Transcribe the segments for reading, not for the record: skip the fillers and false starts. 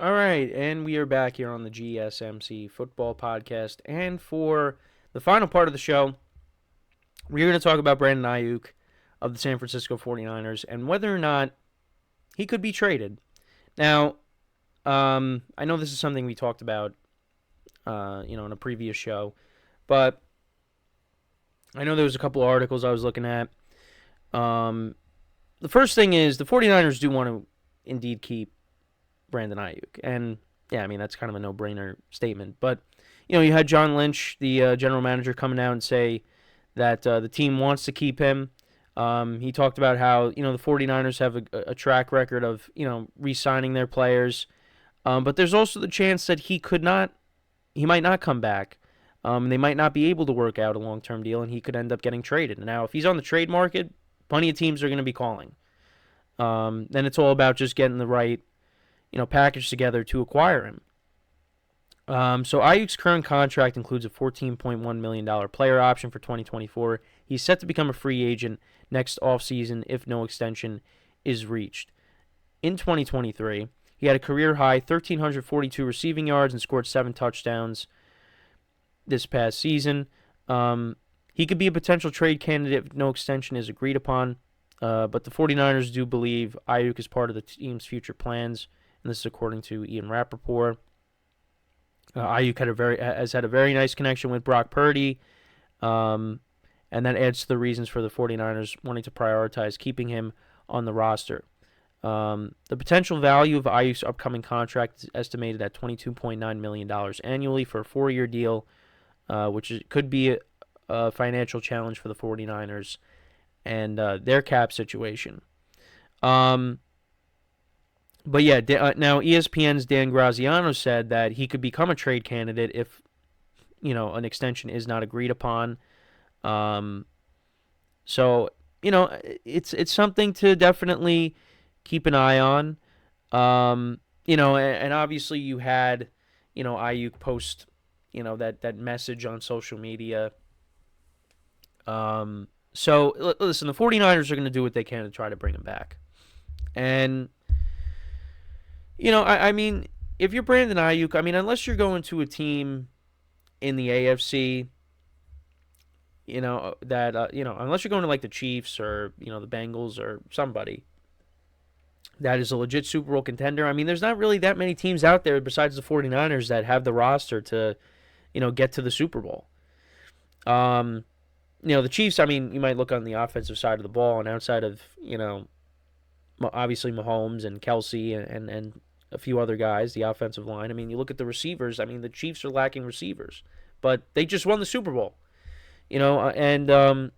All right, and we are back here on the GSMC Football Podcast. And for the final part of the show, we're going to talk about Brandon Aiyuk of the San Francisco 49ers and whether or not he could be traded. Now, I know this is something we talked about, in a previous show, but I know there was a couple of articles I was looking at. The first thing is the 49ers do want to indeed keep Brandon Aiyuk. And, yeah, I mean, that's kind of a no-brainer statement. But, you had John Lynch, the general manager, coming out and say that the team wants to keep him. He talked about how, the 49ers have a track record of, re-signing their players. But there's also the chance that he might not come back. They might not be able to work out a long-term deal, and he could end up getting traded. Now, if he's on the trade market, plenty of teams are going to be calling. Then it's all about just getting the right, package together to acquire him. So Aiyuk's current contract includes a $14.1 million player option for 2024. He's set to become a free agent next offseason if no extension is reached. In 2023, he had a career-high 1,342 receiving yards and scored 7 touchdowns this past season. He could be a potential trade candidate if no extension is agreed upon, but the 49ers do believe Aiyuk is part of the team's future plans, and this is according to Ian Rappaport. Aiyuk has had a very nice connection with Brock Purdy, and that adds to the reasons for the 49ers wanting to prioritize keeping him on the roster. The potential value of Aiyuk's upcoming contract is estimated at $22.9 million annually for a 4-year deal, which could be a financial challenge for the 49ers and their cap situation. But yeah, now ESPN's Dan Graziano said that he could become a trade candidate if, an extension is not agreed upon. So, it's something to definitely keep an eye on. And obviously you had, Aiyuk post, that message on social media. So, listen, the 49ers are going to do what they can to try to bring him back. And, I mean, if you're Brandon Aiyuk, unless you're going to a team in the AFC, unless you're going to like the Chiefs or, the Bengals or somebody that is a legit Super Bowl contender, there's not really that many teams out there besides the 49ers that have the roster to, get to the Super Bowl. The Chiefs, you might look on the offensive side of the ball, and outside of, obviously Mahomes and Kelsey and a few other guys, the offensive line. You look at the receivers. The Chiefs are lacking receivers, but they just won the Super Bowl. Your team,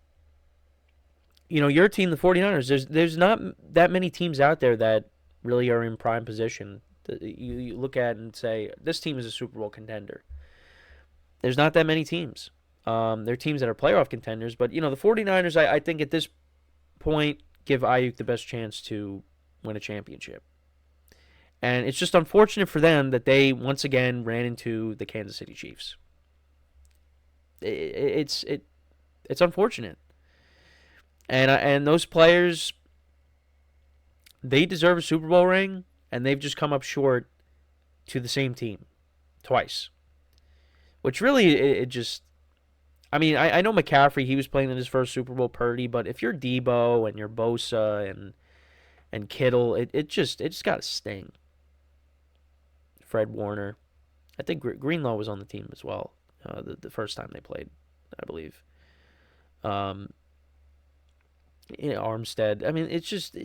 the 49ers, there's not that many teams out there that really are in prime position. You look at and say, this team is a Super Bowl contender. There's not that many teams. There are teams that are playoff contenders, but, the 49ers, I think at this point, give Aiyuk the best chance to win a championship. And it's just unfortunate for them that they once again ran into the Kansas City Chiefs. It's unfortunate. And those players, they deserve a Super Bowl ring, and they've just come up short to the same team twice. Which really, it just... I know McCaffrey, he was playing in his first Super Bowl, Purdy, but if you're Debo and you're Bosa and Kittle, it just got to sting. Fred Warner. I think Greenlaw was on the team as well the first time they played, I believe. Armstead. It's just,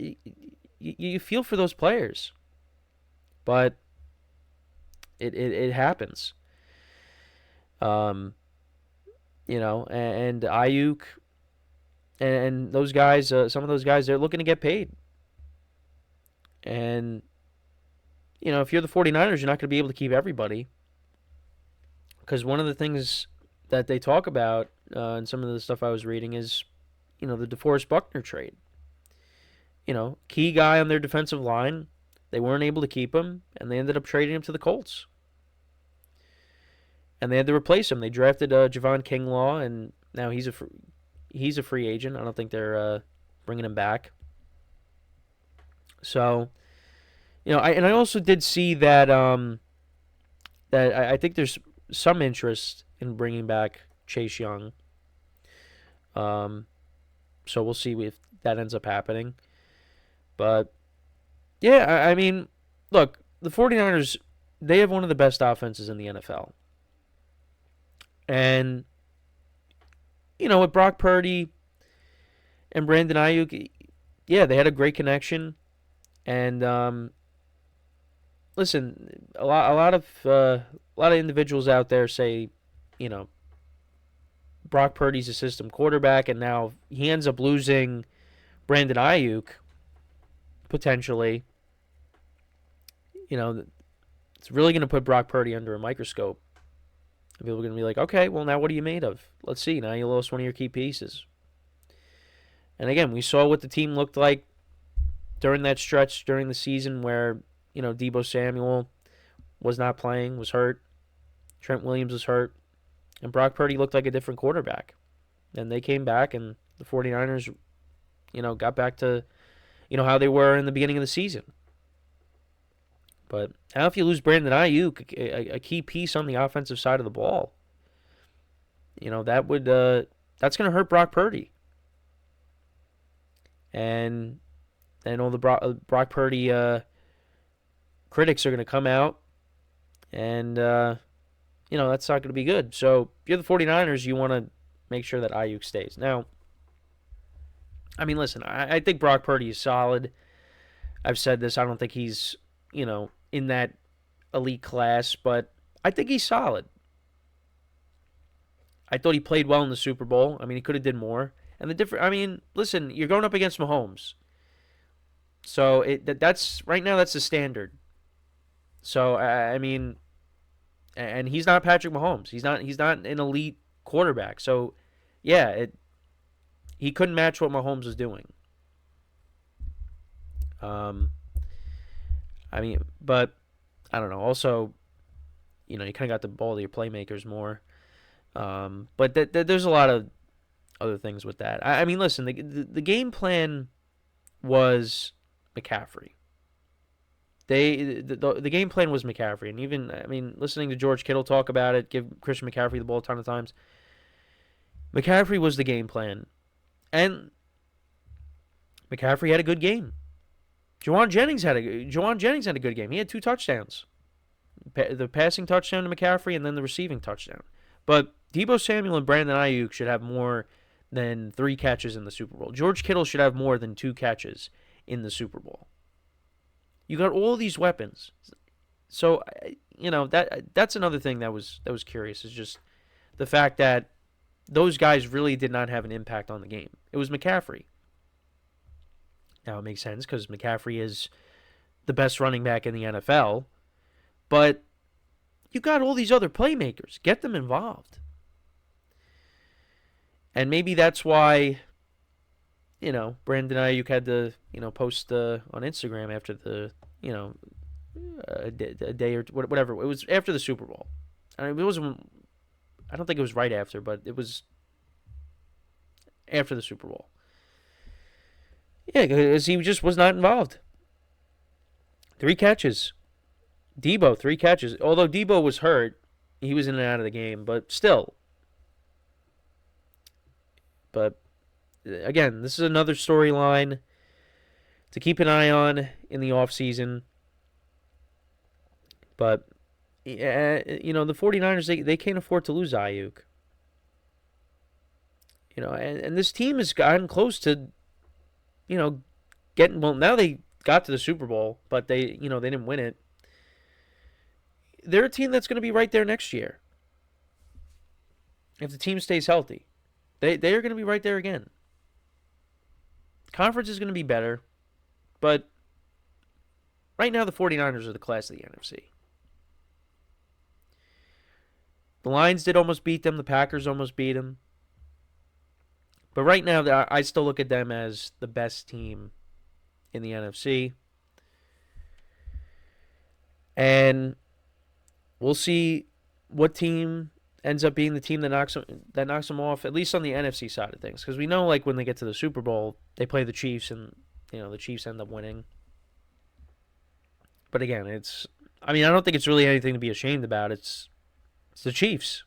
you feel for those players. But it happens. And Aiyuk and those guys, some of those guys, they're looking to get paid. And, if you're the 49ers, you're not going to be able to keep everybody. Because one of the things that they talk about in some of the stuff I was reading is, the DeForest Buckner trade. Key guy on their defensive line, they weren't able to keep him, and they ended up trading him to the Colts. And they had to replace him. They drafted Javon Kinglaw, and now he's a free agent. I don't think they're bringing him back. So, I also did see that I think there's some interest in bringing back Chase Young. So we'll see if that ends up happening. But yeah, I mean, look, the 49ers, they have one of the best offenses in the NFL. And with Brock Purdy and Brandon Aiyuk, yeah, they had a great connection. And listen, a lot of individuals out there say, you know, Brock Purdy's a system quarterback, and now he ends up losing Brandon Aiyuk potentially. It's really going to put Brock Purdy under a microscope. People are going to be like, okay, well, now what are you made of? Let's see. Now you lost one of your key pieces. And again, we saw what the team looked like during that stretch during the season where, Deebo Samuel was not playing, was hurt. Trent Williams was hurt. And Brock Purdy looked like a different quarterback. And they came back, and the 49ers, got back to, how they were in the beginning of the season. But now if you lose Brandon Aiyuk, a key piece on the offensive side of the ball, that's going to hurt Brock Purdy. And I know the Brock Purdy critics are going to come out, and, that's not going to be good. So if you're the 49ers, you want to make sure that Aiyuk stays. Now, I mean, listen, I think Brock Purdy is solid. I've said this. I don't think he's, in that elite class, but I think he's solid. I thought he played well in the Super Bowl. I mean, he could have did more. And listen, you're going up against Mahomes. So that's right now that's the standard. So I mean, and he's not Patrick Mahomes. He's not an elite quarterback. So yeah, he couldn't match what Mahomes was doing. But I don't know. Also, you kind of got the ball to your playmakers more. But there's a lot of other things with that. I mean, listen, the game plan was McCaffrey. The game plan was McCaffrey, and even listening to George Kittle talk about it, give Christian McCaffrey the ball a ton of times. McCaffrey was the game plan, and McCaffrey had a good game. Jauan Jennings had a good game. He had 2 touchdowns. The passing touchdown to McCaffrey and then the receiving touchdown. But Deebo Samuel and Brandon Aiyuk should have more than 3 catches in the Super Bowl. George Kittle should have more than 2 catches in the Super Bowl. You got all these weapons. So, that's another thing that was curious, is just the fact that those guys really did not have an impact on the game. It was McCaffrey. Now, it makes sense because McCaffrey is the best running back in the NFL. But you got all these other playmakers. Get them involved. And maybe that's why, Brandon Aiyuk had to, post on Instagram after the, a day or whatever. It was after the Super Bowl. I don't think it was right after, but it was after the Super Bowl. Yeah, because he just was not involved. 3 catches. Deebo, 3 catches. Although Deebo was hurt, he was in and out of the game, but still. But, again, this is another storyline to keep an eye on in the offseason. But, the 49ers, they can't afford to lose Aiyuk. And this team has gotten close to, now they got to the Super Bowl, but they didn't win it. They're a team that's going to be right there next year. If the team stays healthy. They are going to be right there again. Conference is going to be better, but right now the 49ers are the class of the NFC. The Lions did almost beat them. The Packers almost beat them. But right now, I still look at them as the best team in the NFC. And we'll see what team ends up being the team that knocks them off, at least on the NFC side of things. Because we know, when they get to the Super Bowl, they play the Chiefs, and the Chiefs end up winning. But again, I don't think it's really anything to be ashamed about. It's the Chiefs.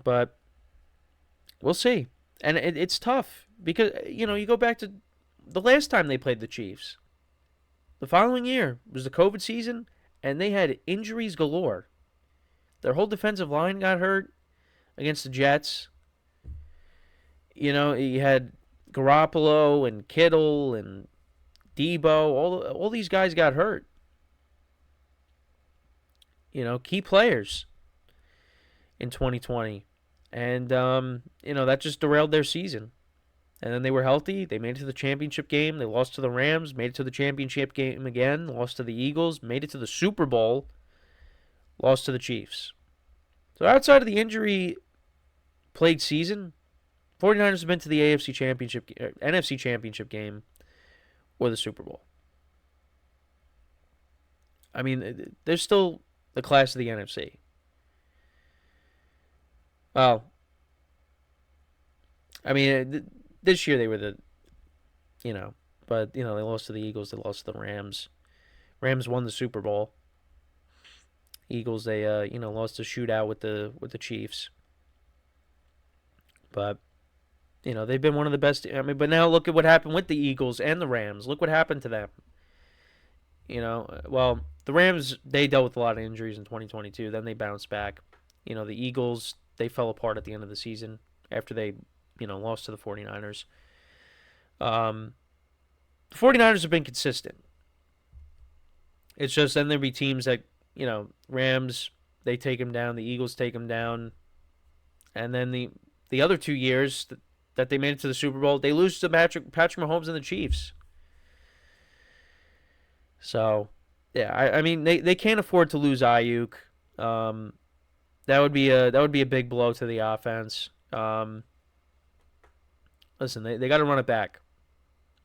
But we'll see. And it's tough because, you go back to the last time they played the Chiefs. The following year was the COVID season, and they had injuries galore. Their whole defensive line got hurt against the Jets. You had Garoppolo and Kittle and Debo. All these guys got hurt. Key players in 2020. And, that just derailed their season. And then they were healthy. They made it to the championship game. They lost to the Rams, made it to the championship game again, lost to the Eagles, made it to the Super Bowl, lost to the Chiefs. So outside of the injury-plagued season, 49ers have been to the NFC Championship game or the Super Bowl. They're still the class of the NFC. Well, this year they were but, they lost to the Eagles, they lost to the Rams. Rams won the Super Bowl. Eagles, they, lost a shootout with the Chiefs. But, they've been one of the best. But now look at what happened with the Eagles and the Rams. Look what happened to them. Well, the Rams, they dealt with a lot of injuries in 2022. Then they bounced back. The Eagles, they fell apart at the end of the season after they, lost to the 49ers. The 49ers have been consistent. It's just then there'll be teams that, Rams, they take them down. The Eagles take them down. And then the other 2 years that they made it to the Super Bowl, they lose to Patrick Mahomes and the Chiefs. So, yeah, they can't afford to lose Aiyuk. That would be a big blow to the offense. Listen, they got to run it back.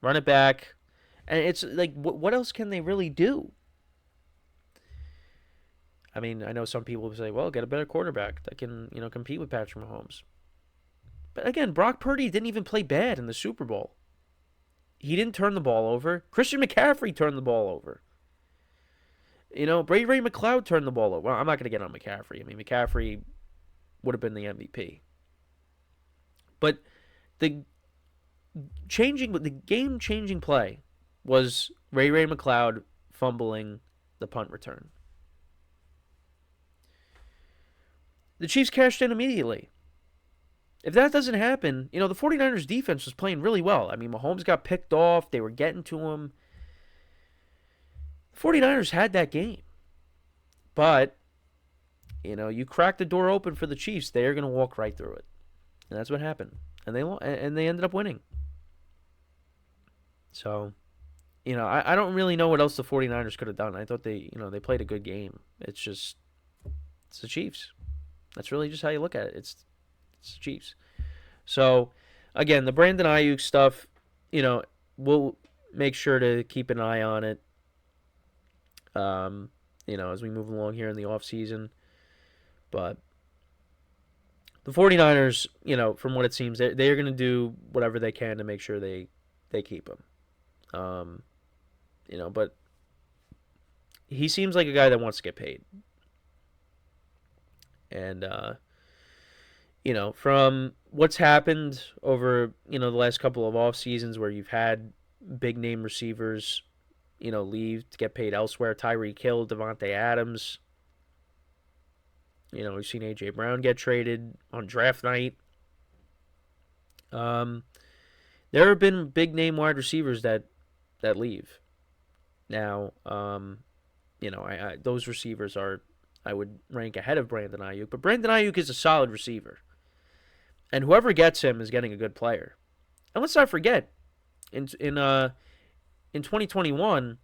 Run it back. And it's like, what else can they really do? I know some people will say, well, get a better quarterback that can, compete with Patrick Mahomes. But again, Brock Purdy didn't even play bad in the Super Bowl. He didn't turn the ball over. Christian McCaffrey turned the ball over. Brady Ray McLeod turned the ball over. Well, I'm not going to get on McCaffrey. McCaffrey would have been the MVP. But the game-changing play was Ray McLeod fumbling the punt return. The Chiefs cashed in immediately. If that doesn't happen, the 49ers defense was playing really well. Mahomes got picked off. They were getting to him. The 49ers had that game. But, you crack the door open for the Chiefs, they're going to walk right through it. And that's what happened. And they ended up winning. So, I don't really know what else the 49ers could have done. I thought they played a good game. It's the Chiefs. That's really just how you look at it. It's the Chiefs. So, again, the Brandon Aiyuk stuff, we'll make sure to keep an eye on it, as we move along here in the offseason. But the 49ers, from what it seems, they're going to do whatever they can to make sure they keep him. But he seems like a guy that wants to get paid. And, from what's happened over, the last couple of off seasons where you've had big name receivers, leave to get paid elsewhere. Tyreek Hill, Devontae Adams. We've seen A.J. Brown get traded on draft night. There have been big name wide receivers that leave. Now, those receivers I would rank ahead of Brandon Aiyuk. But Brandon Aiyuk is a solid receiver. And whoever gets him is getting a good player. And let's not forget, in 2021,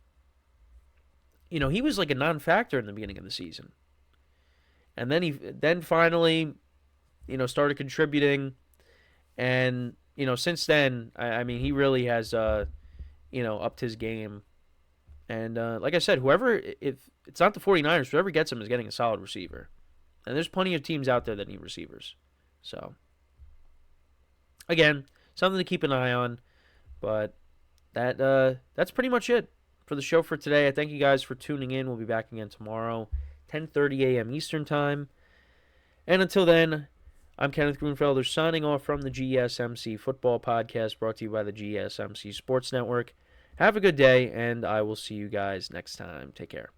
he was like a non-factor in the beginning of the season. And then he finally, started contributing. And, since then, he really has, upped his game. And like I said, if it's not the 49ers, whoever gets him is getting a solid receiver. And there's plenty of teams out there that need receivers. So, again, something to keep an eye on. But that's pretty much it for the show for today. I thank you guys for tuning in. We'll be back again tomorrow, 10:30 a.m. Eastern Time. And until then, I'm Kenneth Grunfelder signing off from the GSMC Football Podcast brought to you by the GSMC Sports Network. Have a good day, and I will see you guys next time. Take care.